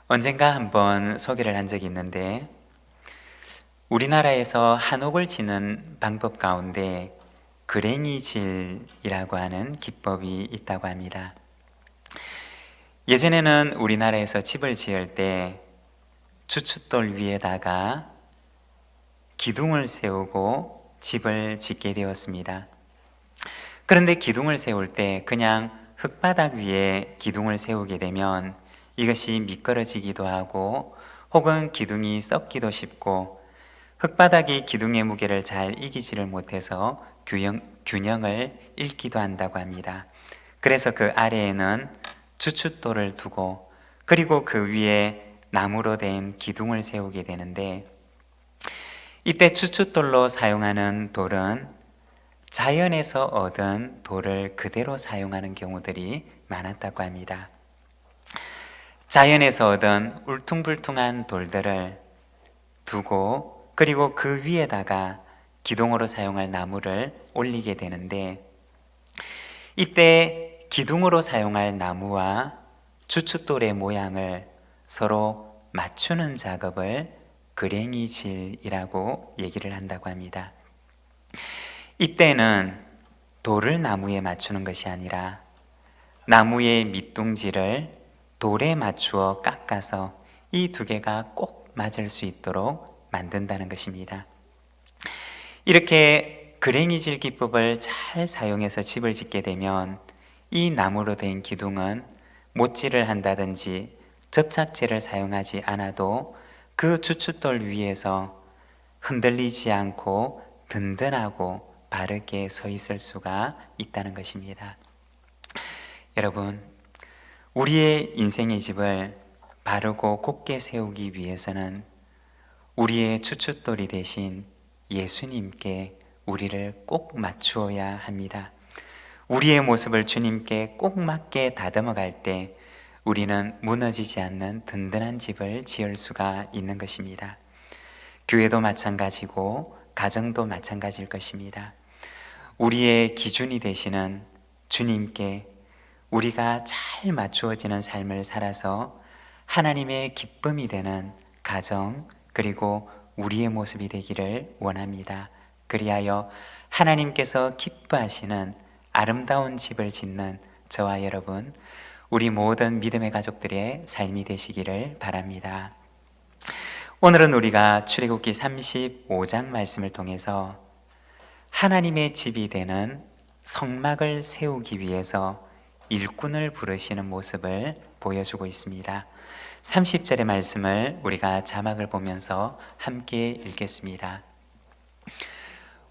언젠가 한번 소개를 한 적이 있는데, 우리나라에서 한옥을 짓는 방법 가운데 그랭이질이라고 하는 기법이 있다고 합니다. 예전에는 우리나라에서 집을 지을 때 주춧돌 위에다가 기둥을 세우고 집을 짓게 되었습니다. 그런데 기둥을 세울 때 그냥 흙바닥 위에 기둥을 세우게 되면 이것이 미끄러지기도 하고 혹은 기둥이 썩기도 쉽고 흙바닥이 기둥의 무게를 잘 이기지를 못해서 균형을 잃기도 한다고 합니다. 그래서 그 아래에는 주춧돌을 두고 그리고 그 위에 나무로 된 기둥을 세우게 되는데, 이때 주춧돌로 사용하는 돌은 자연에서 얻은 돌을 그대로 사용하는 경우들이 많았다고 합니다. 자연에서 얻은 울퉁불퉁한 돌들을 두고 그리고 그 위에다가 기둥으로 사용할 나무를 올리게 되는데, 이때 기둥으로 사용할 나무와 주춧돌의 모양을 서로 맞추는 작업을 그랭이질이라고 얘기를 한다고 합니다. 이때는 돌을 나무에 맞추는 것이 아니라 나무의 밑둥지를 돌에 맞추어 깎아서 이 두 개가 꼭 맞을 수 있도록 만든다는 것입니다. 이렇게 그랭이질 기법을 잘 사용해서 집을 짓게 되면 이 나무로 된 기둥은 못질을 한다든지 접착제를 사용하지 않아도 그 주춧돌 위에서 흔들리지 않고 든든하고 바르게 서 있을 수가 있다는 것입니다. 여러분, 우리의 인생의 집을 바르고 곧게 세우기 위해서는 우리의 주춧돌이 되신 예수님께 우리를 꼭 맞추어야 합니다. 우리의 모습을 주님께 꼭 맞게 다듬어 갈 때 우리는 무너지지 않는 든든한 집을 지을 수가 있는 것입니다. 교회도 마찬가지고 가정도 마찬가지일 것입니다. 우리의 기준이 되시는 주님께 우리가 잘 맞추어지는 삶을 살아서 하나님의 기쁨이 되는 가정 그리고 우리의 모습이 되기를 원합니다. 그리하여 하나님께서 기뻐하시는 아름다운 집을 짓는 저와 여러분, 우리 모든 믿음의 가족들의 삶이 되시기를 바랍니다. 오늘은 우리가 출애굽기 35장 말씀을 통해서 하나님의 집이 되는 성막을 세우기 위해서 일꾼을 부르시는 모습을 보여주고 있습니다. 30절의 말씀을 우리가 자막을 보면서 함께 읽겠습니다.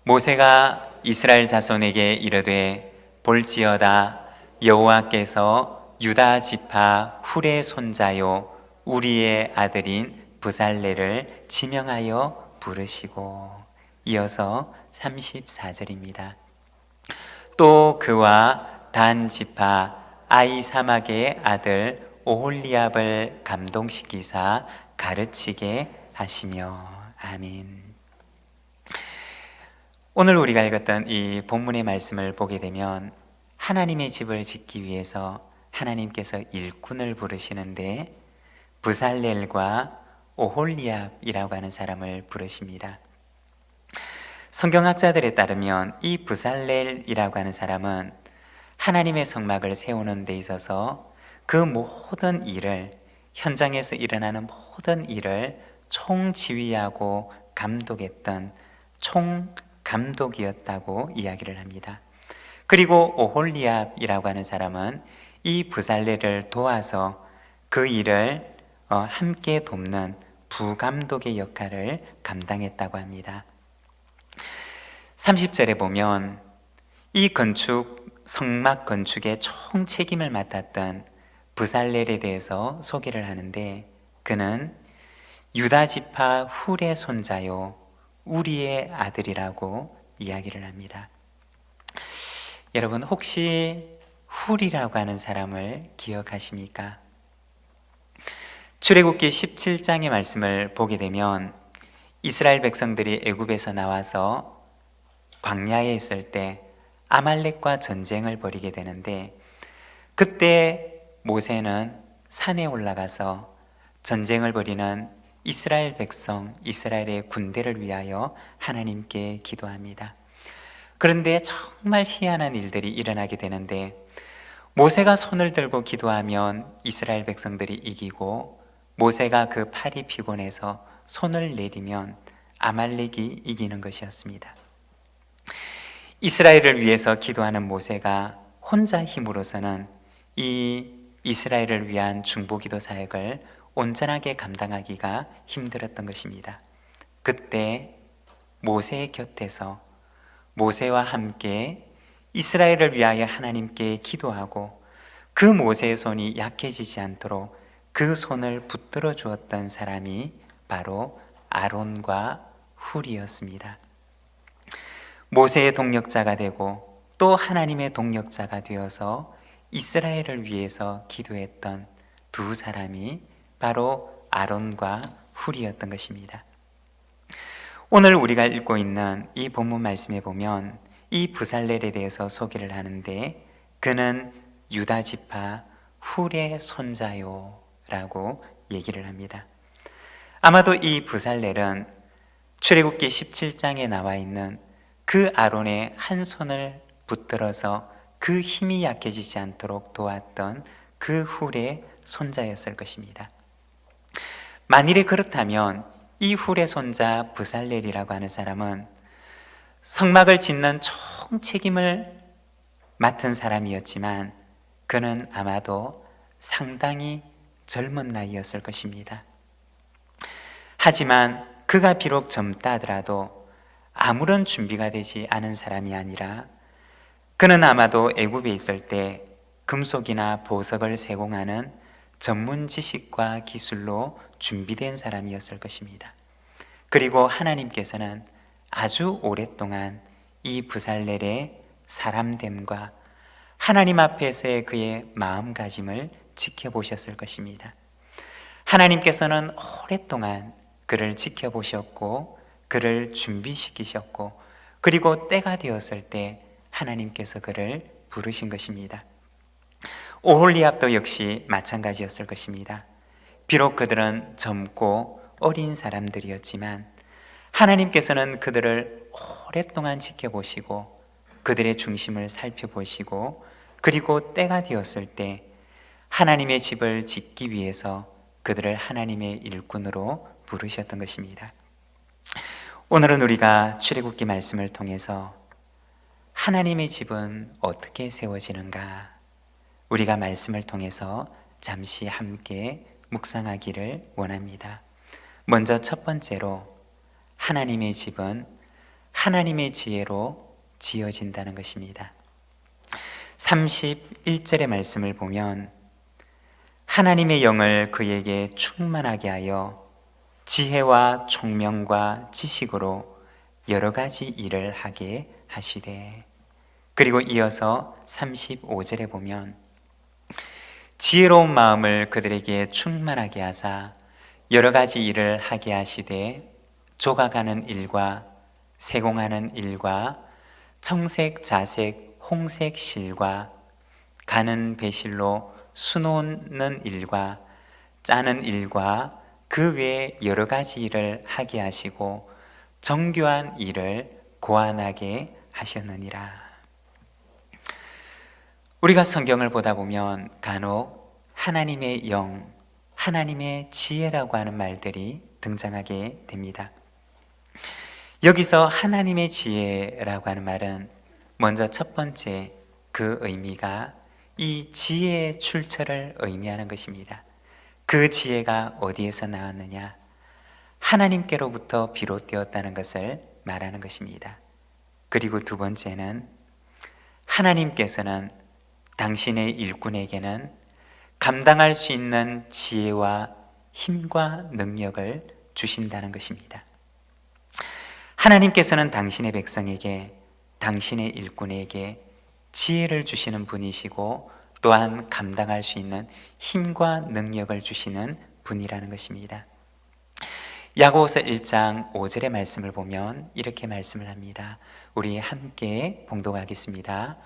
모세가 이스라엘 자손에게 이르되 볼지어다, 여호와께서 유다 지파 훌의 손자요 우리의 아들인 브살레를 지명하여 부르시고, 이어서 34절입니다. 또 그와 단 지파 아이사막의 아들 오홀리압을 감동시키사 가르치게 하시며. 아멘. 오늘 우리가 읽었던 이 본문의 말씀을 보게 되면 하나님의 집을 짓기 위해서 하나님께서 일꾼을 부르시는데 브살렐과 오홀리압이라고 하는 사람을 부르십니다. 성경학자들에 따르면 이 브살렐이라고 하는 사람은 하나님의 성막을 세우는 데 있어서 그 모든 일을, 현장에서 일어나는 모든 일을 총지휘하고 감독했던 총감독이었다고 이야기를 합니다. 그리고 오홀리압이라고 하는 사람은 이 브살렐을 도와서 그 일을 함께 돕는 부감독의 역할을 감당했다고 합니다. 30절에 보면 이 성막 건축의 총 책임을 맡았던 브살렐에 대해서 소개를 하는데, 그는 유다 지파 훌의 손자요 우리의 아들이라고 이야기를 합니다. 여러분, 혹시 훌이라고 하는 사람을 기억하십니까? 출애굽기 17장의 말씀을 보게 되면 이스라엘 백성들이 애굽에서 나와서 광야에 있을 때 아말렉과 전쟁을 벌이게 되는데, 그때 모세는 산에 올라가서 전쟁을 벌이는 이스라엘 백성, 이스라엘의 군대를 위하여 하나님께 기도합니다. 그런데 정말 희한한 일들이 일어나게 되는데, 모세가 손을 들고 기도하면 이스라엘 백성들이 이기고, 모세가 그 팔이 피곤해서 손을 내리면 아말렉이 이기는 것이었습니다. 이스라엘을 위해서 기도하는 모세가 혼자 힘으로서는 이 이스라엘을 위한 중보기도 사역을 온전하게 감당하기가 힘들었던 것입니다. 그때 모세의 곁에서 모세와 함께 이스라엘을 위하여 하나님께 기도하고, 그 모세의 손이 약해지지 않도록 그 손을 붙들어 주었던 사람이 바로 아론과 훌이었습니다. 모세의 동력자가 되고 또 하나님의 동력자가 되어서 이스라엘을 위해서 기도했던 두 사람이 바로 아론과 훌이었던 것입니다. 오늘 우리가 읽고 있는 이 본문 말씀에 보면 이 브살렐에 대해서 소개를 하는데, 그는 유다 지파 훌의 손자요 라고 얘기를 합니다. 아마도 이 브살렐은 출애굽기 17장에 나와 있는 그 아론의 한 손을 붙들어서 그 힘이 약해지지 않도록 도왔던 그 훌의 손자였을 것입니다. 만일에 그렇다면 이 훌의 손자 브살렐이라고 하는 사람은 성막을 짓는 총 책임을 맡은 사람이었지만, 그는 아마도 상당히 젊은 나이였을 것입니다. 하지만 그가 비록 젊다 하더라도 아무런 준비가 되지 않은 사람이 아니라, 그는 아마도 애굽에 있을 때 금속이나 보석을 세공하는 전문 지식과 기술로 준비된 사람이었을 것입니다. 그리고 하나님께서는 아주 오랫동안 이 브살렐의 사람됨과 하나님 앞에서의 그의 마음가짐을 지켜보셨을 것입니다. 하나님께서는 오랫동안 그를 지켜보셨고 그를 준비시키셨고, 그리고 때가 되었을 때 하나님께서 그를 부르신 것입니다. 오홀리압도 역시 마찬가지였을 것입니다. 비록 그들은 젊고 어린 사람들이었지만 하나님께서는 그들을 오랫동안 지켜보시고 그들의 중심을 살펴보시고, 그리고 때가 되었을 때 하나님의 집을 짓기 위해서 그들을 하나님의 일꾼으로 부르셨던 것입니다. 오늘은 우리가 출애굽기 말씀을 통해서 하나님의 집은 어떻게 세워지는가, 우리가 말씀을 통해서 잠시 함께 묵상하기를 원합니다. 먼저 첫 번째로, 하나님의 집은 하나님의 지혜로 지어진다는 것입니다. 31절의 말씀을 보면 하나님의 영을 그에게 충만하게 하여 지혜와 총명과 지식으로 여러 가지 일을 하게 하시되, 그리고 이어서 35절에 보면 지혜로운 마음을 그들에게 충만하게 하사 여러 가지 일을 하게 하시되, 조각하는 일과 세공하는 일과 청색, 자색, 홍색 실과 가는 배실로 수놓는 일과 짜는 일과 그 외에 여러 가지 일을 하게 하시고 정교한 일을 고안하게 하셨느니라. 우리가 성경을 보다 보면 간혹 하나님의 영, 하나님의 지혜라고 하는 말들이 등장하게 됩니다. 여기서 하나님의 지혜라고 하는 말은 먼저 첫 번째 그 의미가 이 지혜의 출처를 의미하는 것입니다. 그 지혜가 어디에서 나왔느냐? 하나님께로부터 비롯되었다는 것을 말하는 것입니다. 그리고 두 번째는 하나님께서는 당신의 일꾼에게는 감당할 수 있는 지혜와 힘과 능력을 주신다는 것입니다. 하나님께서는 당신의 백성에게, 당신의 일꾼에게 지혜를 주시는 분이시고 또한 감당할 수 있는 힘과 능력을 주시는 분이라는 것입니다. 야고보서 1장 5절의 말씀을 보면 이렇게 말씀을 합니다. 우리 함께 봉독하겠습니다.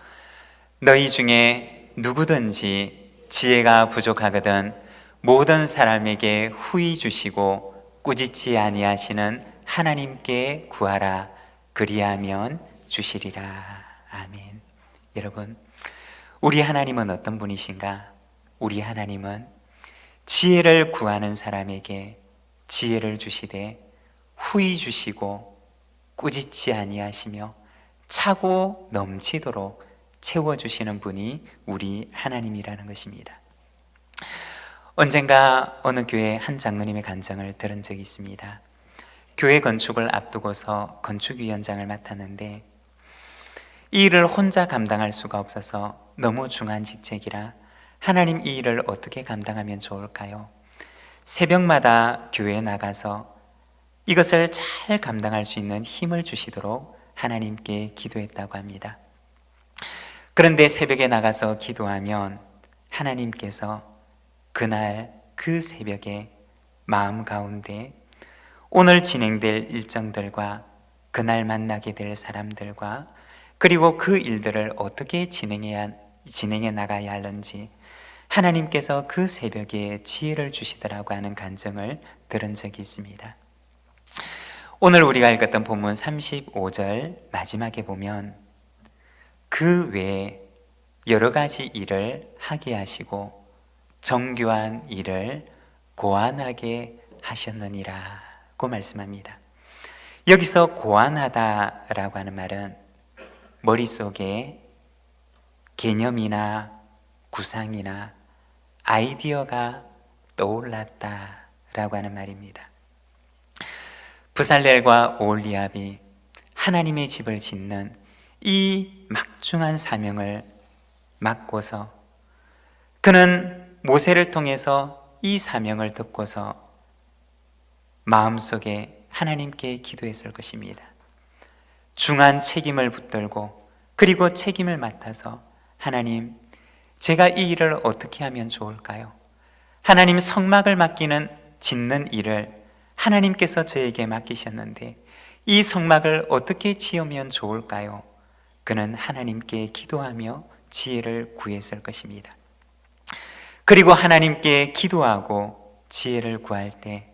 너희 중에 누구든지 지혜가 부족하거든 모든 사람에게 후히 주시고 꾸짖지 아니하시는 하나님께 구하라. 그리하면 주시리라. 아멘. 여러분, 우리 하나님은 어떤 분이신가? 우리 하나님은 지혜를 구하는 사람에게 지혜를 주시되 후히 주시고 꾸짖지 아니하시며 차고 넘치도록 채워주시는 분이 우리 하나님이라는 것입니다. 언젠가 어느 교회 한 장로님의 간증을 들은 적이 있습니다. 교회 건축을 앞두고서 건축위원장을 맡았는데 이 일을 혼자 감당할 수가 없어서 너무 중한 직책이라 하나님, 이 일을 어떻게 감당하면 좋을까요? 새벽마다 교회에 나가서 이것을 잘 감당할 수 있는 힘을 주시도록 하나님께 기도했다고 합니다. 그런데 새벽에 나가서 기도하면 하나님께서 그날 그 새벽에 마음 가운데 오늘 진행될 일정들과 그날 만나게 될 사람들과 그리고 그 일들을 어떻게 진행해 나가야 하는지 하나님께서 그 새벽에 지혜를 주시더라고 하는 간증을 들은 적이 있습니다. 오늘 우리가 읽었던 본문 35절 마지막에 보면 그 외에 여러 가지 일을 하게 하시고 정교한 일을 고안하게 하셨느니라고 말씀합니다. 여기서 고안하다라고 하는 말은 머릿속에 개념이나 구상이나 아이디어가 떠올랐다라고 하는 말입니다. 부살렐과 오홀리압이 하나님의 집을 짓는 이 막중한 사명을 맡고서 그는 모세를 통해서 이 사명을 듣고서 마음속에 하나님께 기도했을 것입니다. 중한 책임을 붙들고 그리고 책임을 맡아서 하나님, 제가 이 일을 어떻게 하면 좋을까요? 하나님, 성막을 짓는 일을 하나님께서 저에게 맡기셨는데 이 성막을 어떻게 지으면 좋을까요? 그는 하나님께 기도하며 지혜를 구했을 것입니다. 그리고 하나님께 기도하고 지혜를 구할 때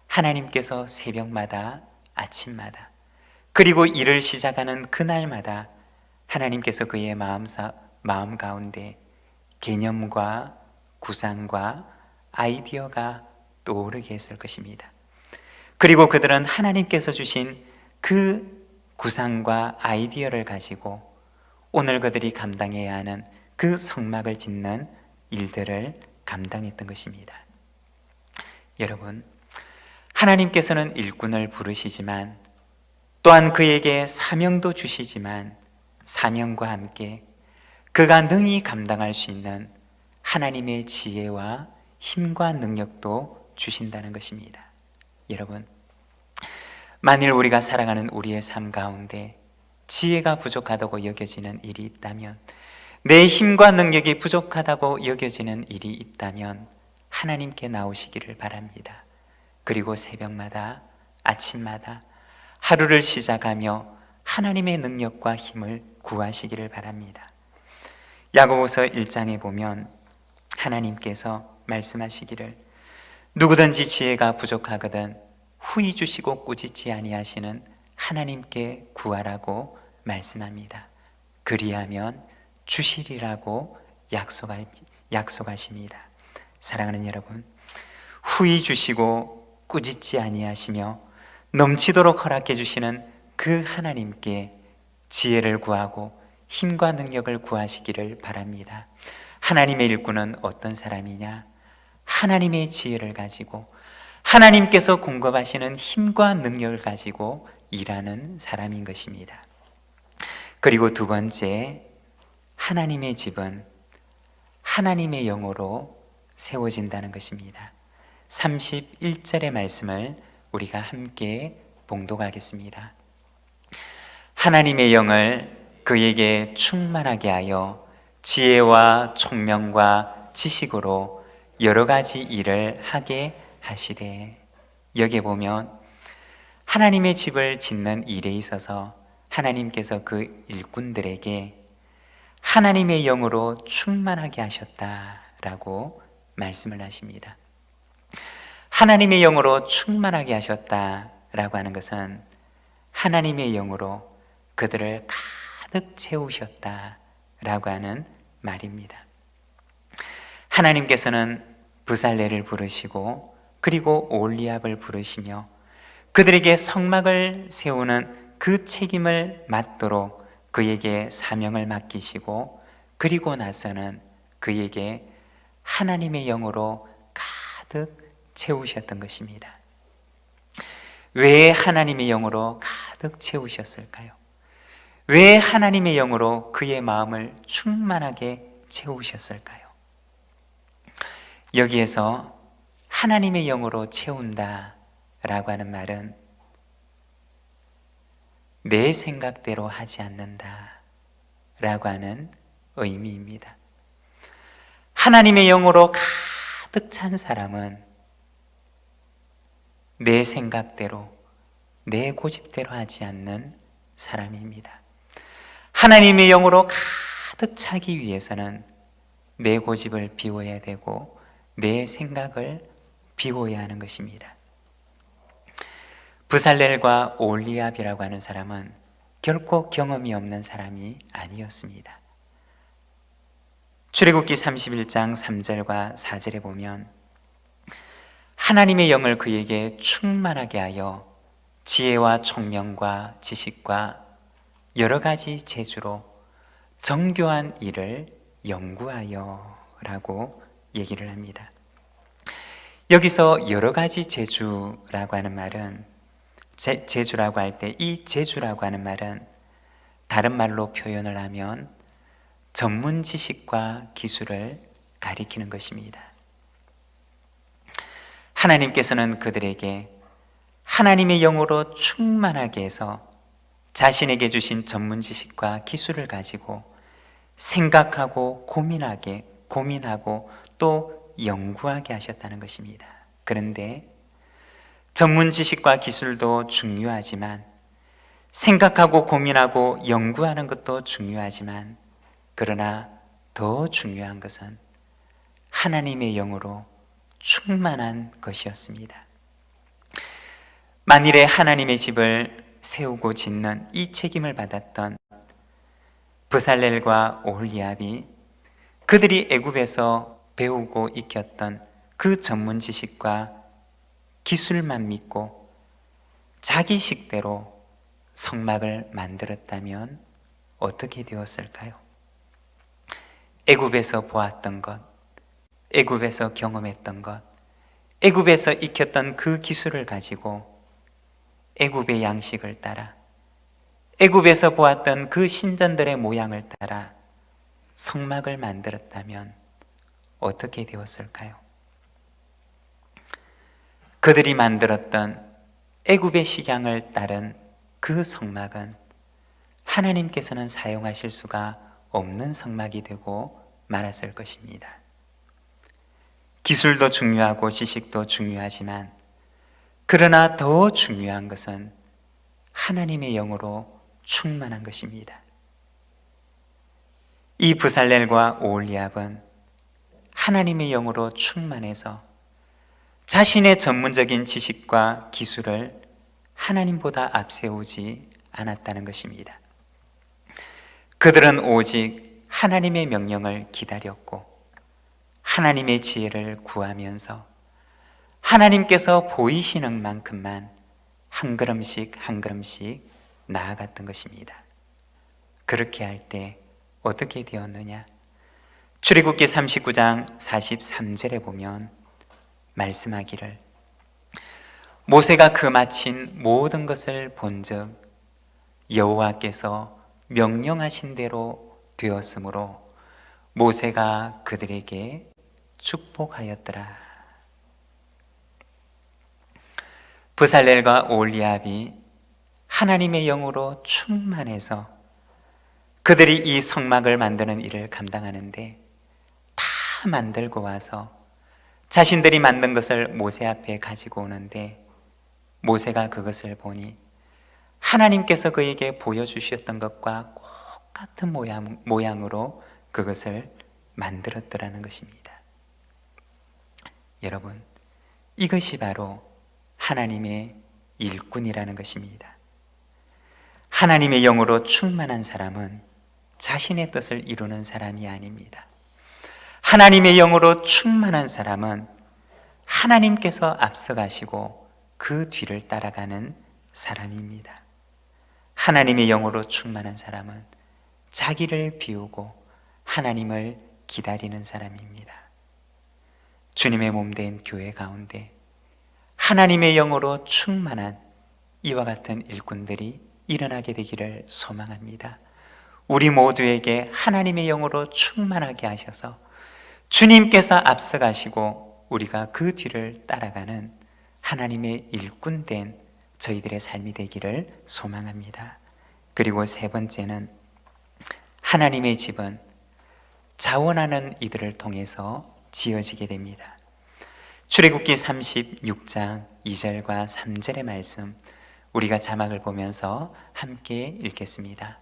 하나님께서 새벽마다 아침마다 그리고 일을 시작하는 그날마다 하나님께서 그의 마음 가운데 개념과 구상과 아이디어가 떠오르게 했을 것입니다. 그리고 그들은 하나님께서 주신 그 구상과 아이디어를 가지고 오늘 그들이 감당해야 하는 그 성막을 짓는 일들을 감당했던 것입니다. 여러분, 하나님께서는 일꾼을 부르시지만 또한 그에게 사명도 주시지만 사명과 함께 그가 능히 감당할 수 있는 하나님의 지혜와 힘과 능력도 주신다는 것입니다. 여러분, 만일 우리가 살아가는 우리의 삶 가운데 지혜가 부족하다고 여겨지는 일이 있다면, 내 힘과 능력이 부족하다고 여겨지는 일이 있다면 하나님께 나오시기를 바랍니다. 그리고 새벽마다 아침마다 하루를 시작하며 하나님의 능력과 힘을 구하시기를 바랍니다. 야고보서 1장에 보면 하나님께서 말씀하시기를 누구든지 지혜가 부족하거든 후히 주시고 꾸짖지 아니하시는 하나님께 구하라고 말씀합니다. 그리하면 주시리라고 약속하십니다. 사랑하는 여러분, 후히 주시고 꾸짖지 아니하시며 넘치도록 허락해 주시는 그 하나님께 지혜를 구하고 힘과 능력을 구하시기를 바랍니다. 하나님의 일꾼은 어떤 사람이냐? 하나님의 지혜를 가지고 하나님께서 공급하시는 힘과 능력을 가지고 일하는 사람인 것입니다. 그리고 두 번째, 하나님의 집은 하나님의 영으로 세워진다는 것입니다. 31절의 말씀을 우리가 함께 봉독하겠습니다. 하나님의 영을 그에게 충만하게 하여 지혜와 총명과 지식으로 여러 가지 일을 하게 하시되. 여기에 보면 하나님의 집을 짓는 일에 있어서 하나님께서 그 일꾼들에게 하나님의 영으로 충만하게 하셨다라고 말씀을 하십니다. 하나님의 영으로 충만하게 하셨다라고 하는 것은 하나님의 영으로 그들을 가득 채우셨다라고 하는 말입니다. 하나님께서는 부살레를 부르시고 그리고 올리압을 부르시며 그들에게 성막을 세우는 그 책임을 맡도록 그에게 사명을 맡기시고 그리고 나서는 그에게 하나님의 영으로 가득 채우셨던 것입니다. 왜 하나님의 영으로 가득 채우셨을까요? 왜 하나님의 영으로 그의 마음을 충만하게 채우셨을까요? 여기에서 하나님의 영으로 채운다 라고 하는 말은 내 생각대로 하지 않는다 라고 하는 의미입니다. 하나님의 영으로 가득 찬 사람은 내 생각대로, 내 고집대로 하지 않는 사람입니다. 하나님의 영으로 가득 차기 위해서는 내 고집을 비워야 되고 내 생각을 비워야 하는 것입니다. 부살렐과 올리압이라고 하는 사람은 결코 경험이 없는 사람이 아니었습니다. 출애굽기 31장 3절과 4절에 보면 하나님의 영을 그에게 충만하게 하여 지혜와 총명과 지식과 여러 가지 재주로 정교한 일을 연구하여 라고 얘기를 합니다. 여기서 여러 가지 재주라고 하는 말은 재주라고 할 때 이 재주라고 하는 말은 다른 말로 표현을 하면 전문 지식과 기술을 가리키는 것입니다. 하나님께서는 그들에게 하나님의 영으로 충만하게 해서 자신에게 주신 전문 지식과 기술을 가지고 생각하고 고민하고 또 연구하게 하셨다는 것입니다. 그런데 전문 지식과 기술도 중요하지만 생각하고 고민하고 연구하는 것도 중요하지만 그러나 더 중요한 것은 하나님의 영으로 충만한 것이었습니다. 만일에 하나님의 집을 세우고 짓는 이 책임을 받았던 부살렐과 오홀리압이 그들이 애굽에서 배우고 익혔던 그 전문 지식과 기술만 믿고 자기 식대로 성막을 만들었다면 어떻게 되었을까요? 애굽에서 보았던 것, 애굽에서 경험했던 것, 애굽에서 익혔던 그 기술을 가지고 애굽의 양식을 따라 애굽에서 보았던 그 신전들의 모양을 따라 성막을 만들었다면 어떻게 되었을까요? 그들이 만들었던 애굽의 식양을 따른 그 성막은 하나님께서는 사용하실 수가 없는 성막이 되고 말았을 것입니다. 기술도 중요하고 지식도 중요하지만 그러나 더 중요한 것은 하나님의 영으로 충만한 것입니다. 이 부살렐과 오홀리압은 하나님의 영으로 충만해서 자신의 전문적인 지식과 기술을 하나님보다 앞세우지 않았다는 것입니다. 그들은 오직 하나님의 명령을 기다렸고 하나님의 지혜를 구하면서 하나님께서 보이시는 만큼만 한 걸음씩 한 걸음씩 나아갔던 것입니다. 그렇게 할 때 어떻게 되었느냐? 출애굽기 39장 43절에 보면 말씀하기를 모세가 그 마친 모든 것을 본즉 여호와께서 명령하신 대로 되었으므로 모세가 그들에게 축복하였더라. 부살렐과 오홀리압이 하나님의 영으로 충만해서 그들이 이 성막을 만드는 일을 감당하는데 다 만들고 와서 자신들이 만든 것을 모세 앞에 가지고 오는데 모세가 그것을 보니 하나님께서 그에게 보여주셨던 것과 똑같은 모양으로 그것을 만들었더라는 것입니다. 여러분, 이것이 바로 하나님의 일꾼이라는 것입니다. 하나님의 영으로 충만한 사람은 자신의 뜻을 이루는 사람이 아닙니다. 하나님의 영으로 충만한 사람은 하나님께서 앞서가시고 그 뒤를 따라가는 사람입니다. 하나님의 영으로 충만한 사람은 자기를 비우고 하나님을 기다리는 사람입니다. 주님의 몸된 교회 가운데 하나님의 영으로 충만한 이와 같은 일꾼들이 일어나게 되기를 소망합니다. 우리 모두에게 하나님의 영으로 충만하게 하셔서 주님께서 앞서가시고 우리가 그 뒤를 따라가는 하나님의 일꾼된 저희들의 삶이 되기를 소망합니다. 그리고 세 번째는 하나님의 집은 자원하는 이들을 통해서 지어지게 됩니다. 출애굽기 36장 2절과 3절의 말씀, 우리가 자막을 보면서 함께 읽겠습니다.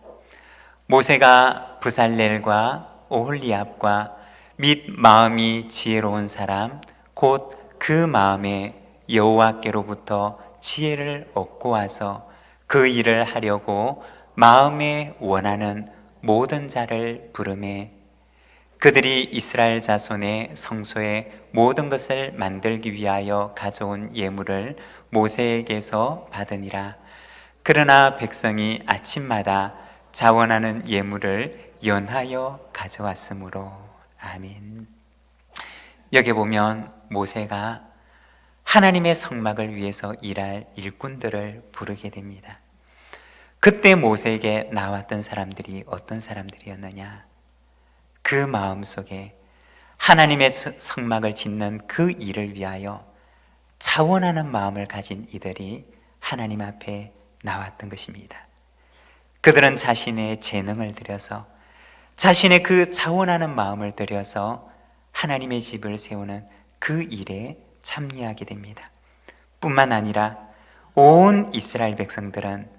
모세가 브살렐과 오홀리압과 및 마음이 지혜로운 사람 곧 그 마음에 여호와께로부터 지혜를 얻고 와서 그 일을 하려고 마음에 원하는 모든 자를 부르매 그들이 이스라엘 자손의 성소의 모든 것을 만들기 위하여 가져온 예물을 모세에게서 받으니라. 그러나 백성이 아침마다 자원하는 예물을 연하여 가져왔으므로. 아멘. 여기 보면 모세가 하나님의 성막을 위해서 일할 일꾼들을 부르게 됩니다. 그때 모세에게 나왔던 사람들이 어떤 사람들이었느냐? 그 마음속에 하나님의 성막을 짓는 그 일을 위하여 자원하는 마음을 가진 이들이 하나님 앞에 나왔던 것입니다. 그들은 자신의 재능을 들여서 자신의 그 자원하는 마음을 들여서 하나님의 집을 세우는 그 일에 참여하게 됩니다. 뿐만 아니라 온 이스라엘 백성들은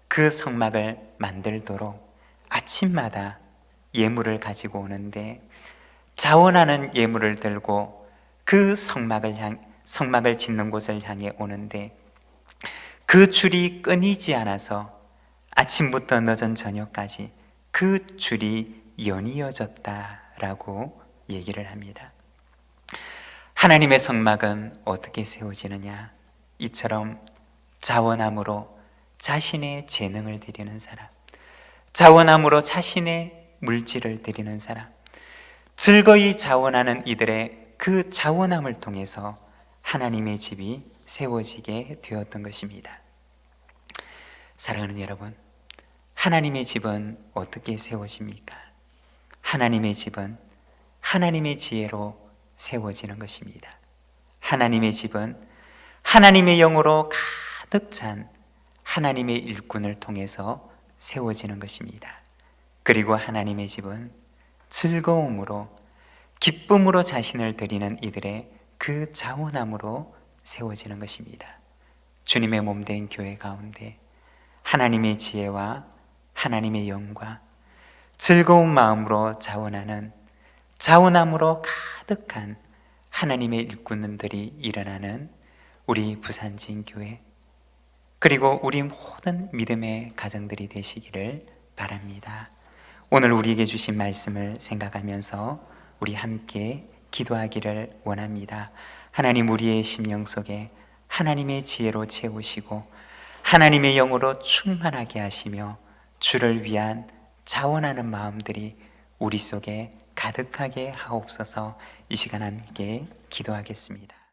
그 성막을 만들도록 아침마다 예물을 가지고 오는데 자원하는 예물을 들고 그 성막을 짓는 곳을 향해 오는데 그 줄이 끊이지 않아서 아침부터 늦은 저녁까지 그 줄이 연이어졌다라고 얘기를 합니다. 하나님의 성막은 어떻게 세워지느냐? 이처럼 자원함으로 자신의 재능을 드리는 사람, 자원함으로 자신의 물질을 드리는 사람, 즐거이 자원하는 이들의 그 자원함을 통해서 하나님의 집이 세워지게 되었던 것입니다. 사랑하는 여러분, 하나님의 집은 어떻게 세워집니까? 하나님의 집은 하나님의 지혜로 세워지는 것입니다. 하나님의 집은 하나님의 영으로 가득 찬 하나님의 일꾼을 통해서 세워지는 것입니다. 그리고 하나님의 집은 즐거움으로 기쁨으로 자신을 드리는 이들의 그 자원함으로 세워지는 것입니다. 주님의 몸된 교회 가운데 하나님의 지혜와 하나님의 영과 즐거운 마음으로 자원하는 자원함으로 가득한 하나님의 일꾼들이 일어나는 우리 부산진교회 그리고 우리 모든 믿음의 가정들이 되시기를 바랍니다. 오늘 우리에게 주신 말씀을 생각하면서 우리 함께 기도하기를 원합니다. 하나님, 우리의 심령 속에 하나님의 지혜로 채우시고 하나님의 영으로 충만하게 하시며 주를 위한 자원하는 마음들이 우리 속에 가득하게 하옵소서. 이 시간 함께 기도하겠습니다.